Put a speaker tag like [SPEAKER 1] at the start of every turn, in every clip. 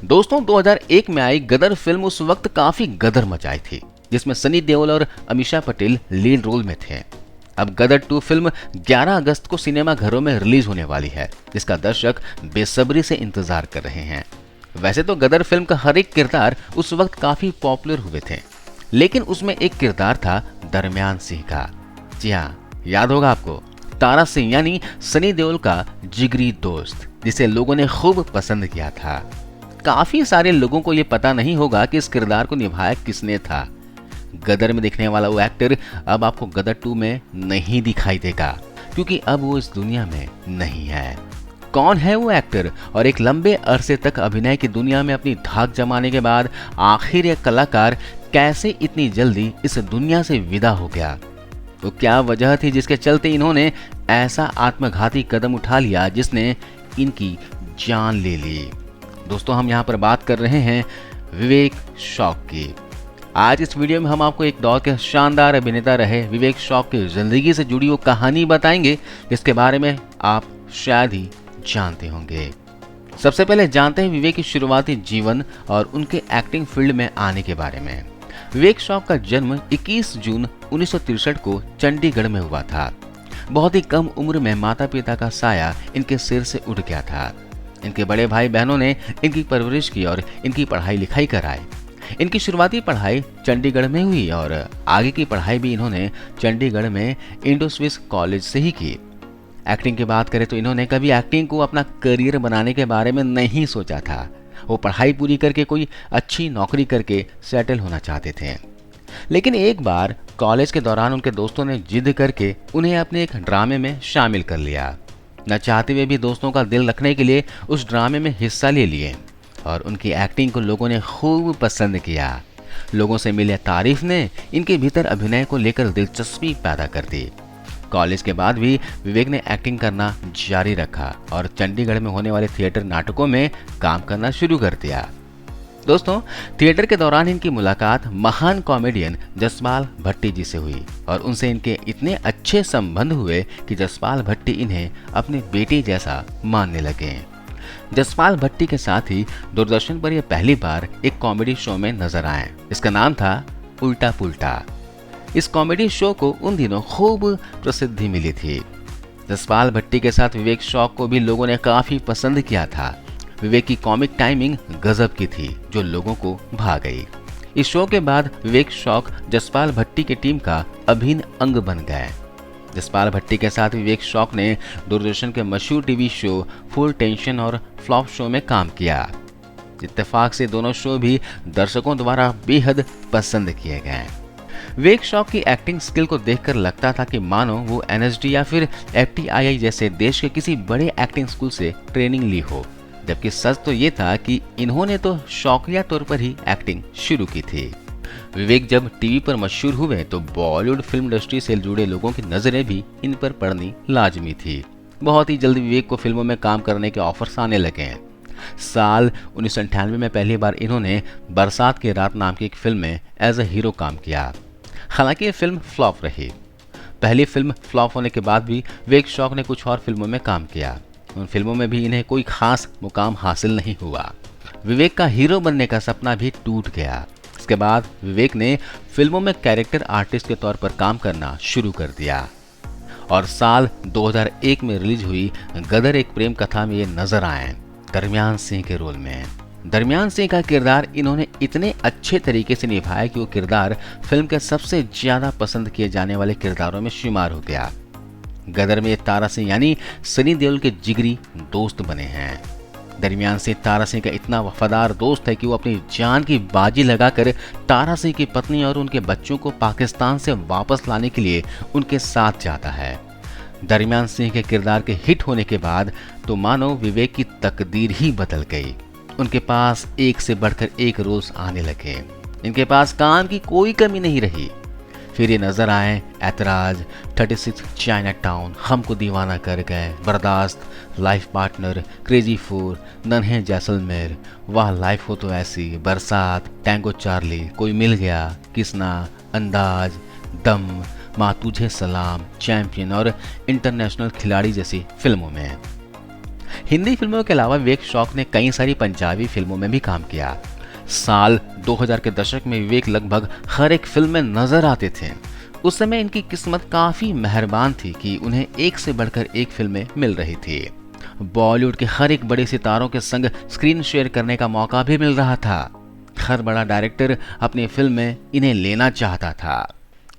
[SPEAKER 1] दोस्तों 2001 में आई गदर फिल्म उस वक्त काफी गदर मचाई थी, जिसमें सनी देओल और अमीषा पटेल लीड रोल में थे। अब गदर 2 फिल्म 11 अगस्त को सिनेमा घरों में रिलीज होने वाली है, जिसका दर्शक बेसब्री से इंतजार कर रहे हैं। वैसे तो गदर फिल्म का हर एक किरदार उस वक्त काफी पॉपुलर हुए थे, लेकिन उसमें एक किरदार था दरमियान सिंह का। जी हाँ, याद होगा आपको, तारा सिंह यानी सनी देओल का जिगरी दोस्त, जिसे लोगों ने खूब पसंद किया था। काफी सारे लोगों को ये पता नहीं होगा कि इस किरदार को निभाया किसने था। गदर में दिखने वाला वो एक्टर अब आपको गदर 2 में नहीं दिखाई देगा, क्योंकि अब वो इस दुनिया में नहीं है। कौन है वो एक्टर और एक लंबे अरसे तक अभिनय की दुनिया में अपनी धाक जमाने के बाद आखिर ये कलाकार कैसे इतनी जल्दी इस दुनिया से विदा हो गया? तो क्या वजह थी जिसके चलते इन्होंने ऐसा आत्मघाती कदम उठा लिया जिसने इनकी जान ले ली? दोस्तों, हम यहाँ पर बात कर रहे हैं विवेक शॉक की। आज इस वीडियो में हम आपको एक दौर के शानदार अभिनेता रहे विवेक शॉक की जिंदगी से जुड़ी वो कहानी बताएंगे, जिसके बारे में आप शायद ही जानते होंगे। सबसे पहले जानते हैं विवेक की शुरुआती जीवन और उनके एक्टिंग फील्ड में आने के बारे में। विवेक शॉक का जन्म 21 जून 1963 को चंडीगढ़ में हुआ था। बहुत ही कम उम्र में माता पिता का साया इनके सिर से उठ गया था। इनके बड़े भाई बहनों ने इनकी परवरिश की और इनकी पढ़ाई लिखाई कराई। इनकी शुरुआती पढ़ाई चंडीगढ़ में हुई और आगे की पढ़ाई भी इन्होंने चंडीगढ़ में इंडो स्विस कॉलेज से ही की। एक्टिंग की बात करें तो इन्होंने कभी एक्टिंग को अपना करियर बनाने के बारे में नहीं सोचा था। वो पढ़ाई पूरी करके कोई अच्छी नौकरी करके सेटल होना चाहते थे। लेकिन एक बार कॉलेज के दौरान उनके दोस्तों ने जिद करके उन्हें अपने एक ड्रामे में शामिल कर लिया। न चाहते हुए भी दोस्तों का दिल रखने के लिए उस ड्रामे में हिस्सा ले लिए और उनकी एक्टिंग को लोगों ने खूब पसंद किया। लोगों से मिले तारीफ ने इनके भीतर अभिनय को लेकर दिलचस्पी पैदा कर दी। कॉलेज के बाद भी विवेक ने एक्टिंग करना जारी रखा और चंडीगढ़ में होने वाले थिएटर नाटकों में काम करना शुरू कर दिया। दोस्तों, थिएटर के दौरान इनकी मुलाकात महान कॉमेडियन जसपाल भट्टी जी से हुई और उनसे इनके इतने अच्छे संबंध हुए कि जसपाल भट्टी इन्हें अपने बेटे जैसा मानने लगे। जसपाल भट्टी के साथ ही दूरदर्शन पर यह पहली बार एक कॉमेडी शो में नजर आए। इसका नाम था उल्टा पुल्टा। इस कॉमेडी शो को उन दिनों खूब प्रसिद्धि मिली थी। जसपाल भट्टी के साथ विवेक शॉक को भी लोगों ने काफी पसंद किया था। विवेक की कॉमिक टाइमिंग गजब की थी, जो लोगों को भा गई। इस शो के बाद विवेक शॉक जसपाल भट्टी की टीम का अभिन्न अंग बन गए। जसपाल भट्टी के साथ विवेक शॉक ने दूरदर्शन के मशहूर टीवी शो फुल टेंशन और फ्लॉप शो में काम किया। इत्तेफाक से दोनों शो भी दर्शकों द्वारा बेहद पसंद किए गए। विवेक शॉक की एक्टिंग स्किल को देखकर लगता था कि मानो वो एनएसडी या फिर एफटीआईआई जैसे देश के किसी बड़े एक्टिंग स्कूल से ट्रेनिंग ली हो, जबकि सच तो ये था कि इन्होंने तो शौकिया तौर पर ही एक्टिंग शुरू की थी। विवेक जब टीवी पर मशहूर हुए तो बॉलीवुड फिल्म इंडस्ट्री से जुड़े लोगों की नजरें भी इन पर पड़नी लाजमी थी। बहुत ही जल्दी विवेक को फिल्मों में काम करने के ऑफर्स आने लगे हैं। साल 1998 में पहली बार इन्होंने बरसात की रात नाम की एक फिल्म में एज अ हीरो काम किया। हालांकि ये फिल्म फ्लॉप रही। पहली फिल्म फ्लॉप होने के बाद भी विवेक शॉक ने कुछ और फिल्मों में काम किया। उन फिल्मों में भी इन्हें कोई खास मुकाम हासिल नहीं हुआ। विवेक का हीरो बनने का सपना भी टूट गया। इसके बाद विवेक ने फिल्मों में कैरेक्टर आर्टिस्ट के तौर पर काम करना शुरू कर दिया और साल 2001 में रिलीज हुई गदर एक प्रेम कथा में ये नजर आए दरमियान सिंह के रोल में। दरमियान सिंह का किरदार इन्होंने इतने अच्छे तरीके से निभाया कि वो किरदार फिल्म के सबसे ज्यादा पसंद किए जाने वाले किरदारों में शुमार हो गया। गदर में तारा सिंह यानी सनी देओल के जिगरी दोस्त बने हैं। दरमियान सिंह तारा सिंह का इतना वफादार दोस्त है कि वो अपनी जान की बाजी लगाकर तारा सिंह की पत्नी और उनके बच्चों को पाकिस्तान से वापस लाने के लिए उनके साथ जाता है। दरमियान सिंह के किरदार के हिट होने के बाद तो मानो विवेक की तकदीर ही बदल गई। उनके पास एक से बढ़कर एक रोल्स आने लगे। इनके पास काम की कोई कमी नहीं रही। फिर ये नजर आए ऐतराज, 36 चाइना टाउन, हमको दीवाना कर गए, बर्दाश्त, लाइफ पार्टनर, क्रेजी 4, नन्हे जैसलमेर, वाह लाइफ हो तो ऐसी, बरसात, टैंगो चार्ली, कोई मिल गया, किसना, अंदाज, दम, माँ तुझे सलाम, चैंपियन और इंटरनेशनल खिलाड़ी जैसी फिल्मों में। हिंदी फिल्मों के अलावा विवेक शौक ने कई सारी पंजाबी फिल्मों में भी काम किया। साल 2000 के दशक में विवेक लगभग हर एक फिल्म में नजर आते थे। उस समय इनकी किस्मत काफी मेहरबान थी कि उन्हें एक से बढ़कर एक फिल्में मिल रही थी। बॉलीवुड के हर एक बड़े सितारों के संग स्क्रीन शेयर करने का मौका भी मिल रहा था। हर बड़ा डायरेक्टर अपनी फिल्म में इन्हें लेना चाहता था।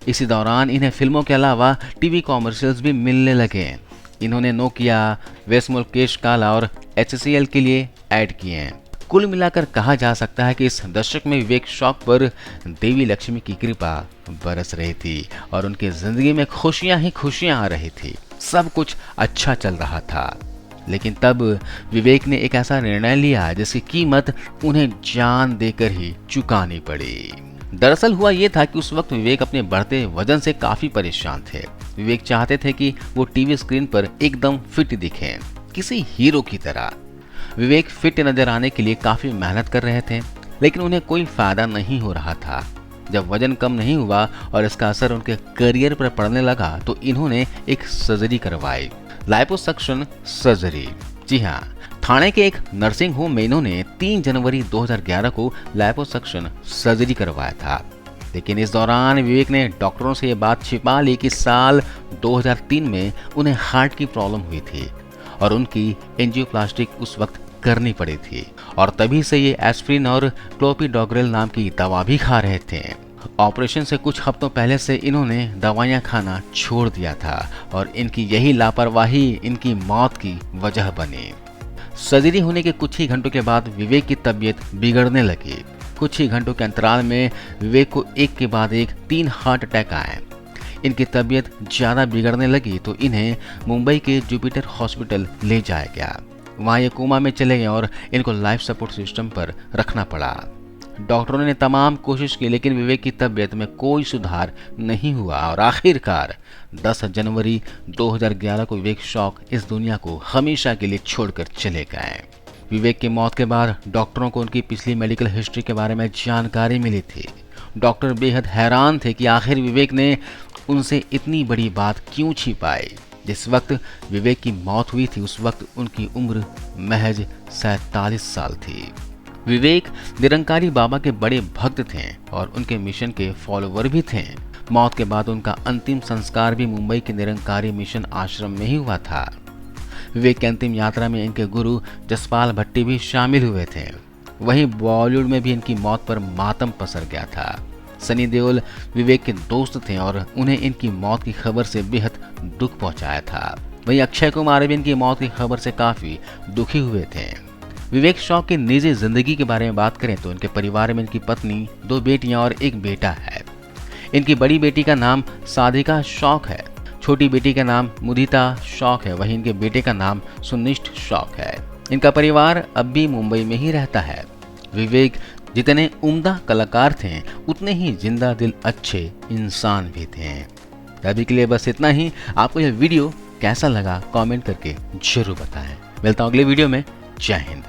[SPEAKER 1] इसी दौरान इन्हें फिल्मों के अलावा टीवी कॉमर्शियल्स भी मिलने लगे। इन्होंने नोकिया, वेस्मोल केश काला और HCL के लिए ऐड किए। कुल मिलाकर कहा जा सकता है कि इस दशक में विवेक शौक पर देवी लक्ष्मी की कृपा बरस रही थी और उनकी जिंदगी में खुशियां ही खुशियां आ रही थी। सब कुछ अच्छा चल रहा था। लेकिन तब विवेक ने एक ऐसा निर्णय लिया जिसकी कीमत उन्हें जान देकर ही चुकानी पड़ी। दरअसल हुआ ये था कि उस वक्त विवेक अपने बढ़ते वजन से काफी परेशान थे। विवेक चाहते थे कि वो टीवी स्क्रीन पर एकदम फिट दिखें, किसी हीरो की तरह। विवेक फिट नजर आने के लिए काफी मेहनत कर रहे थे, लेकिन उन्हें कोई फायदा नहीं हो रहा था। जब वजन कम नहीं हुआ और इसका असर उनके करियर पर पड़ने लगा तो इन्होंने एक सर्जरी करवाई, लाइपोसक्शन सर्जरी। जी हाँ, ठाणे के एक नर्सिंग होम में इन्होंने 3 जनवरी 2011 को लाइपोसक्शन सर्जरी करवाया था। लेकिन इस दौरान विवेक ने डॉक्टरों से ये बात छिपा ली कि साल 2003 में उन्हें हार्ट की प्रॉब्लम हुई थी और उनकी एंजियोप्लास्टिक उस वक्त करनी पड़ी थी और तभी से ये एस्प्रिन और क्लोपिडोग्रेल नाम की दवा भी खा रहे थे। ऑपरेशन से कुछ हफ्तों पहले से इन्होंने दवाइयां खाना छोड़ दिया था और इनकी यही लापरवाही इनकी मौत की वजह बनी। सर्जरी होने के कुछ ही घंटों के बाद विवेक की तबीयत बिगड़ने लगी। कुछ ही घंटों के अंतराल में विवेक को एक के बाद एक 3 हार्ट अटैक आए। इनकी तबीयत ज़्यादा बिगड़ने लगी तो इन्हें मुंबई के जुपिटर हॉस्पिटल ले जाया गया। वहाँ ये कोमा में चले गए और इनको लाइफ सपोर्ट सिस्टम पर रखना पड़ा। डॉक्टरों ने तमाम कोशिश की लेकिन विवेक की तबीयत में कोई सुधार नहीं हुआ और आखिरकार 10 जनवरी 2011 को विवेक शौक इस दुनिया को हमेशा के लिए छोड़कर चले गए। विवेक की मौत के बाद डॉक्टरों को उनकी पिछली मेडिकल हिस्ट्री के बारे में जानकारी मिली थी। डॉक्टर बेहद हैरान थे कि आखिर विवेक ने उनसे इतनी बड़ी बात क्यों छिपाई। जिस वक्त विवेक की मौत हुई थी उस वक्त उनकी उम्र महज 47 साल थी। विवेक निरंकारी बाबा के बड़े भक्त थे और उनके मिशन के फॉलोवर भी थे। मौत के बाद उनका अंतिम संस्कार भी मुंबई के निरंकारी मिशन आश्रम में ही हुआ था। विवेक की अंतिम यात्रा में इनके गुरु जसपाल भट्टी भी शामिल हुए थे। वहीं बॉलीवुड में भी इनकी मौत पर मातम पसर गया था। सनी देओल विवेक के दोस्त थे और उन्हें इनकी मौत की खबर से बेहद दुख पहुंचाया था। वहीं अक्षय कुमार भी इनकी मौत की खबर से काफी दुखी हुए थे। विवेक शौक की निजी जिंदगी के बारे में बात करें तो इनके परिवार में इनकी पत्नी, 2 बेटियां और 1 बेटा है। इनकी बड़ी बेटी का नाम साधिका शौक है, छोटी बेटी का नाम मुदिता शौक है, वहीं इनके बेटे का नाम सुनिष्ठ शौक है। इनका परिवार अब भी मुंबई में ही रहता है। विवेक जितने उम्दा कलाकार थे उतने ही जिंदा दिल अच्छे इंसान भी थे। अभी के लिए बस इतना ही। आपको यह वीडियो कैसा लगा कमेंट करके जरूर बताएं। मिलता हूं अगले वीडियो में। जय हिंद।